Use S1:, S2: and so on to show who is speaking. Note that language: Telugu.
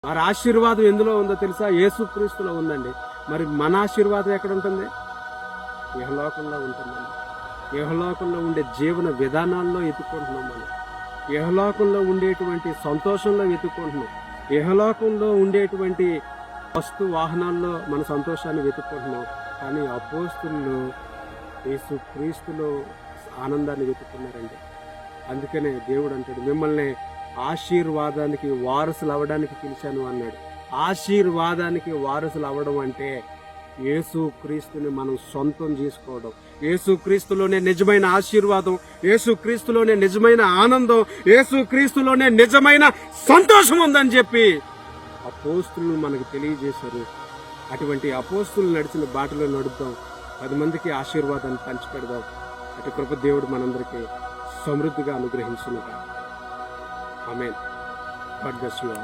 S1: మరి ఆశీర్వాదం ఎందులో ఉందో తెలుసా? యేసుక్రీస్తులో ఉందండి. మరి మన ఆశీర్వాదం ఎక్కడ ఉంటుంది? ఇహలోకంలో ఉంటుందండి. ఇహలోకంలో ఉండే జీవన విధానాల్లో ఎత్తుకుంటున్నాం మనం. ఇహలోకంలో ఉండేటువంటి సంతోషంలో వెతుక్కుంటున్నాం. ఇహలోకంలో ఉండేటువంటి వస్తు వాహనాల్లో మన సంతోషాన్ని వెతుక్కుంటున్నాం. కానీ అపోస్తులు యేసుక్రీస్తులో ఆనందాన్ని వెతుక్కున్నారండి. అందుకనే దేవుడు అంటాడు, మిమ్మల్ని ఆశీర్వాదానికి వారసులు అవ్వడానికి పిలిచాను అన్నాడు. ఆశీర్వాదానికి వారసులు అవ్వడం అంటే యేసుక్రీస్తుని మనం సొంతం చేసుకోవడం. యేసుక్రీస్తులోనే నిజమైన ఆశీర్వాదం, యేసుక్రీస్తులోనే నిజమైన ఆనందం, యేసుక్రీస్తులోనే నిజమైన సంతోషం ఉందని చెప్పి అపోస్తులు మనకు తెలియజేశారు. అటువంటి అపోస్తులు నడిచిన బాటలో నడుద్దాం. 10 మందికి ఆశీర్వాదాన్ని పంచిపెడదాం. అటు కృప దేవుడు మనందరికీ సమృద్ధిగా అనుగ్రహించునుగా. Amen. God bless you all.